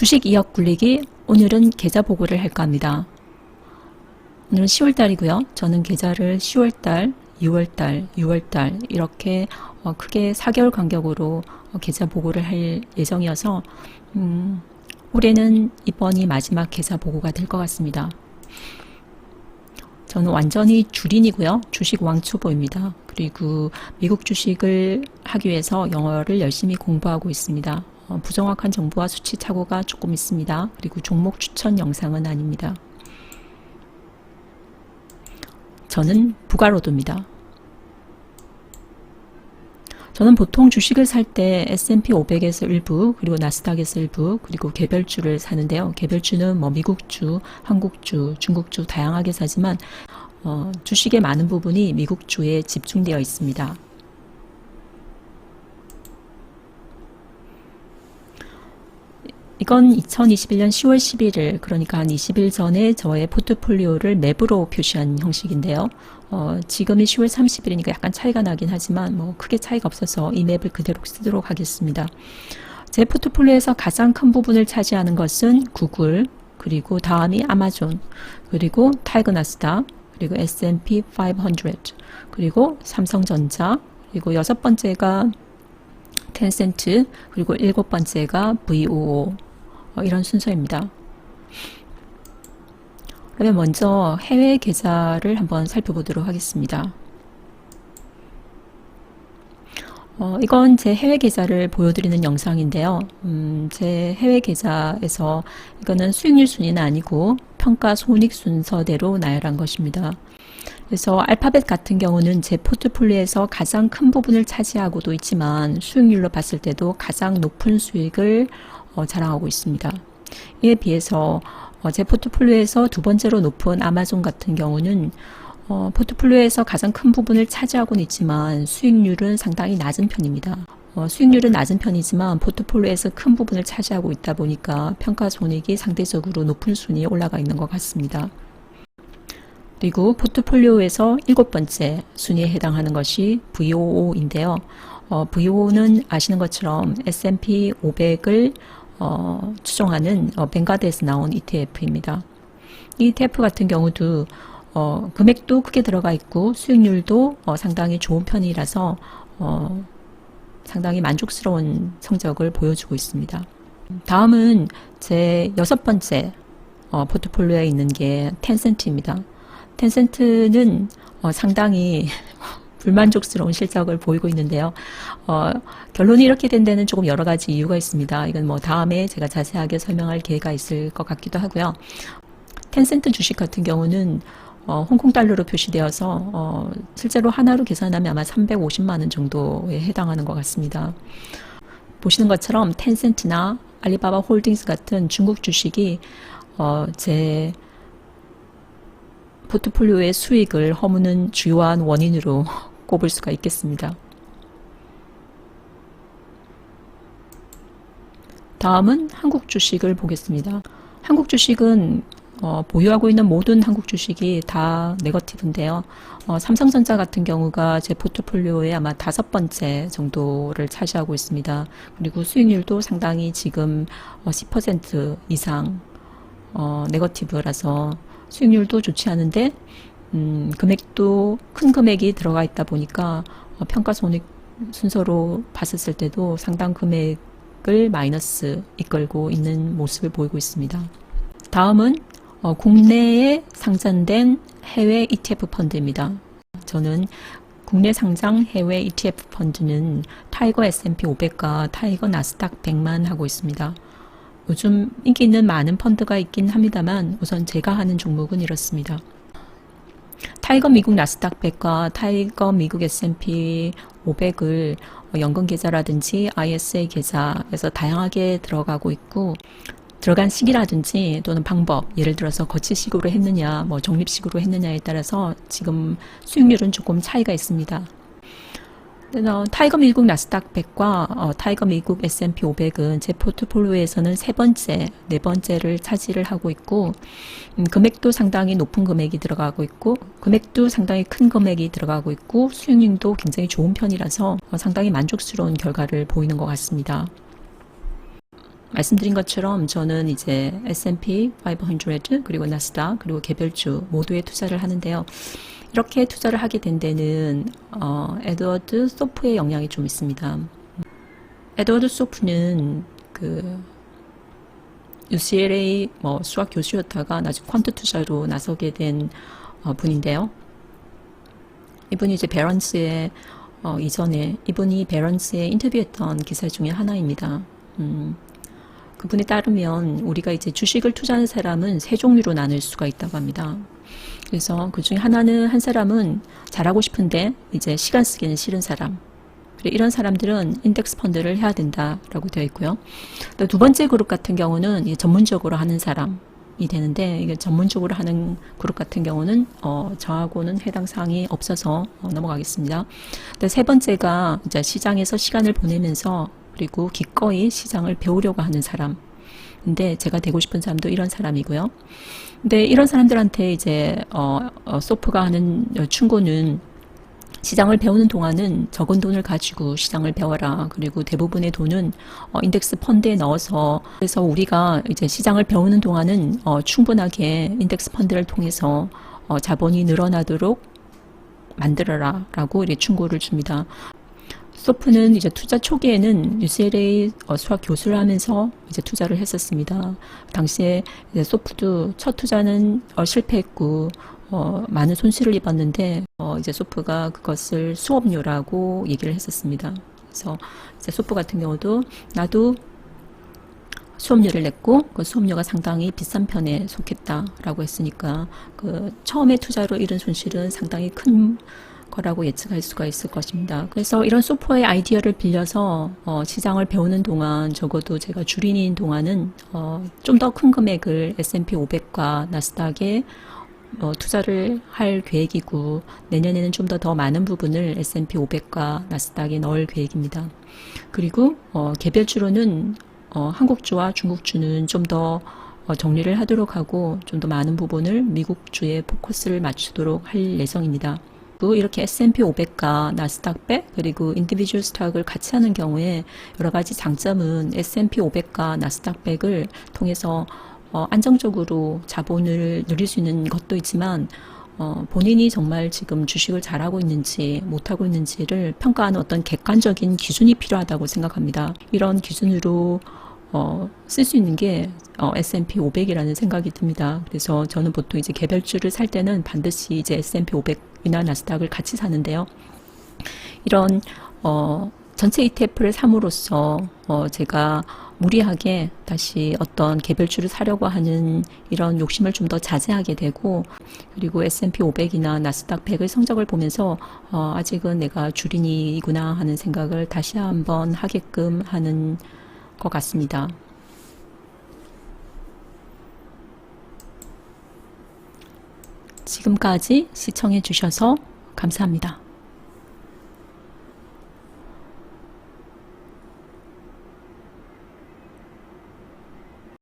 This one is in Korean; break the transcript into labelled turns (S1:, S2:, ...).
S1: 주식 2억 굴리기. 오늘은 계좌 보고를 할까 합니다. 오늘은 10월달이고요. 저는 계좌를 10월달, 6월달, 6월달 이렇게 크게 4개월 간격으로 계좌 보고를 할 예정이어서 올해는 이번이 마지막 계좌 보고가 될 것 같습니다. 저는 완전히 주린이고요. 주식 왕초보입니다. 그리고 미국 주식을 하기 위해서 영어를 열심히 공부하고 있습니다. 부정확한 정보와 수치 착오가 조금 있습니다. 그리고 종목 추천 영상은 아닙니다. 저는 부가로드입니다. 저는 보통 주식을 살 때 S&P 500에서 일부, 그리고 나스닥에서 일부, 그리고 개별주를 사는데요. 개별주는 뭐 미국주, 한국주, 중국주 다양하게 사지만 주식의 많은 부분이 미국주에 집중되어 있습니다. 이건 2021년 10월 11일, 그러니까 한 20일 전에 저의 포트폴리오를 맵으로 표시한 형식인데요. 지금이 10월 30일이니까 약간 차이가 나긴 하지만 뭐 크게 차이가 없어서 이 맵을 그대로 쓰도록 하겠습니다. 제 포트폴리오에서 가장 큰 부분을 차지하는 것은 구글, 그리고 다음이 아마존, 그리고 타이거 나스닥, 그리고 S&P 500, 그리고 삼성전자, 그리고 여섯 번째가 텐센트, 그리고 일곱 번째가 VOO. 이런 순서입니다. 그러면 먼저 해외 계좌를 한번 살펴보도록 하겠습니다. 이건 제 해외 계좌를 보여드리는 영상인데요. 제 해외 계좌에서 이거는 수익률 순위는 아니고 평가 손익 순서대로 나열한 것입니다. 그래서 알파벳 같은 경우는 제 포트폴리오에서 가장 큰 부분을 차지하고도 있지만 수익률로 봤을 때도 가장 높은 수익을 자랑하고 있습니다. 이에 비해서 제 포트폴리오에서 두 번째로 높은 아마존 같은 경우는 포트폴리오에서 가장 큰 부분을 차지하고는 있지만 수익률은 상당히 낮은 편입니다. 수익률은 낮은 편이지만 포트폴리오에서 큰 부분을 차지하고 있다 보니까 평가 손익이 상대적으로 높은 순위에 올라가 있는 것 같습니다. 그리고 포트폴리오에서 일곱 번째 순위에 해당하는 것이 VOO인데요. VOO는 아시는 것처럼 S&P 500을 추종하는 뱅가드에서 나온 ETF입니다. 이 ETF 같은 경우도 금액도 크게 들어가 있고 수익률도 상당히 좋은 편이라서 상당히 만족스러운 성적을 보여주고 있습니다. 다음은 제 여섯 번째 포트폴리오에 있는 게 텐센트입니다. 텐센트는 상당히 불만족스러운 실적을 보이고 있는데요. 결론이 이렇게 된 데는 조금 여러 가지 이유가 있습니다. 이건 뭐 다음에 제가 자세하게 설명할 기회가 있을 것 같기도 하고요. 텐센트 주식 같은 경우는 홍콩 달러로 표시되어서 실제로 하나로 계산하면 아마 350만 원 정도에 해당하는 것 같습니다. 보시는 것처럼 텐센트나 알리바바 홀딩스 같은 중국 주식이 제 포트폴리오의 수익을 허무는 주요한 원인으로 꼽을 수가 있겠습니다. 다음은 한국 주식을 보겠습니다. 한국 주식은 보유하고 있는 모든 한국 주식이 다 네거티브인데요. 삼성전자 같은 경우가 제 포트폴리오의 아마 다섯 번째 정도를 차지하고 있습니다. 그리고 수익률도 상당히 지금 10% 이상 네거티브라서 수익률도 좋지 않은데 금액도 큰 금액이 들어가 있다 보니까 평가 손익 순서로 봤을 때도 상당 금액을 마이너스 이끌고 있는 모습을 보이고 있습니다. 다음은 국내에 상장된 해외 ETF 펀드입니다. 저는 국내 상장 해외 ETF 펀드는 타이거 S&P 500과 타이거 나스닥 100만 하고 있습니다. 요즘 인기 있는 많은 펀드가 있긴 합니다만 우선 제가 하는 종목은 이렇습니다. 타이거 미국 나스닥 100과 타이거 미국 S&P 500을 연금 계좌라든지 ISA 계좌에서 다양하게 들어가고 있고 들어간 시기라든지 또는 방법, 예를 들어서 거치식으로 했느냐, 뭐 적립식으로 했느냐에 따라서 지금 수익률은 조금 차이가 있습니다. 타이거 미국 나스닥 100과 타이거 미국 S&P 500은 제 포트폴리오에서는 세 번째, 네 번째를 차지를 하고 있고 금액도 상당히 높은 금액이 들어가고 있고 금액도 상당히 큰 금액이 들어가고 있고 수익률도 굉장히 좋은 편이라서 상당히 만족스러운 결과를 보이는 것 같습니다. 말씀드린 것처럼 저는 이제 S&P 500 그리고 나스닥 그리고 개별주 모두에 투자를 하는데요. 이렇게 투자를 하게 된 데는 에드워드 소프의 영향이 좀 있습니다. 에드워드 소프는 그 UCLA 수학 교수였다가 나중에 퀀트 투자로 나서게 된 분인데요. 이분이 이제 베런스의 이전에 이분이 베런스에 인터뷰했던 기사 중에 하나입니다. 그분에 따르면 우리가 이제 주식을 투자하는 사람은 세 종류로 나눌 수가 있다고 합니다. 그래서 그 중에 하나는 한 사람은 잘하고 싶은데 이제 시간 쓰기는 싫은 사람. 이런 사람들은 인덱스 펀드를 해야 된다라고 되어 있고요. 두 번째 그룹 같은 경우는 전문적으로 하는 사람이 되는데 이게 전문적으로 하는 그룹 같은 경우는 저하고는 해당 사항이 없어서 넘어가겠습니다. 세 번째가 이제 시장에서 시간을 보내면서 그리고 기꺼이 시장을 배우려고 하는 사람. 근데 제가 되고 싶은 사람도 이런 사람이고요. 근데 이런 사람들한테 이제 소프가 하는 충고는 시장을 배우는 동안은 적은 돈을 가지고 시장을 배워라. 그리고 대부분의 돈은 인덱스 펀드에 넣어서 그래서 우리가 이제 시장을 배우는 동안은 충분하게 인덱스 펀드를 통해서 자본이 늘어나도록 만들어라 라고 이렇게 충고를 줍니다. 소프는 이제 투자 초기에는 UCLA 수학 교수를 하면서 이제 투자를 했었습니다. 당시에 이제 소프도 첫 투자는 실패했고 많은 손실을 입었는데 이제 소프가 그것을 수업료라고 얘기를 했었습니다. 그래서 이제 소프 같은 경우도 나도 수업료를 냈고 그 수업료가 상당히 비싼 편에 속했다라고 했으니까 그 처음에 투자로 잃은 손실은 상당히 큰 거라고 예측할 수가 있을 것입니다. 그래서 이런 소프의 아이디어를 빌려서 시장을 배우는 동안 적어도 제가 주린인 동안은 좀 더 큰 금액을 S&P 500과 나스닥에 투자를 할 계획이고 내년에는 좀 더 많은 부분을 S&P 500과 나스닥에 넣을 계획입니다. 그리고 개별주로는 한국주와 중국주는 좀 더 정리를 하도록 하고 좀 더 많은 부분을 미국주에 포커스를 맞추도록 할 예정입니다. 이렇게 S&P 500과 나스닥 100 그리고 인디비주얼 스탁을 같이 하는 경우에 여러 가지 장점은 S&P 500과 나스닥 100을 통해서 안정적으로 자본을 누릴 수 있는 것도 있지만 본인이 정말 지금 주식을 잘하고 있는지 못하고 있는지를 평가하는 어떤 객관적인 기준이 필요하다고 생각합니다. 이런 기준으로 쓸 수 있는 게 S&P 500이라는 생각이 듭니다. 그래서 저는 보통 이제 개별주를 살 때는 반드시 이제 S&P 500이나 나스닥을 같이 사는데요. 이런 전체 ETF를 삼으로써 제가 무리하게 다시 어떤 개별주를 사려고 하는 이런 욕심을 좀 더 자제하게 되고 그리고 S&P 500이나 나스닥 100의 성적을 보면서 아직은 내가 주린이구나 하는 생각을 다시 한번 하게끔 하는 것 같습니다. 지금까지 시청해 주셔서 감사합니다.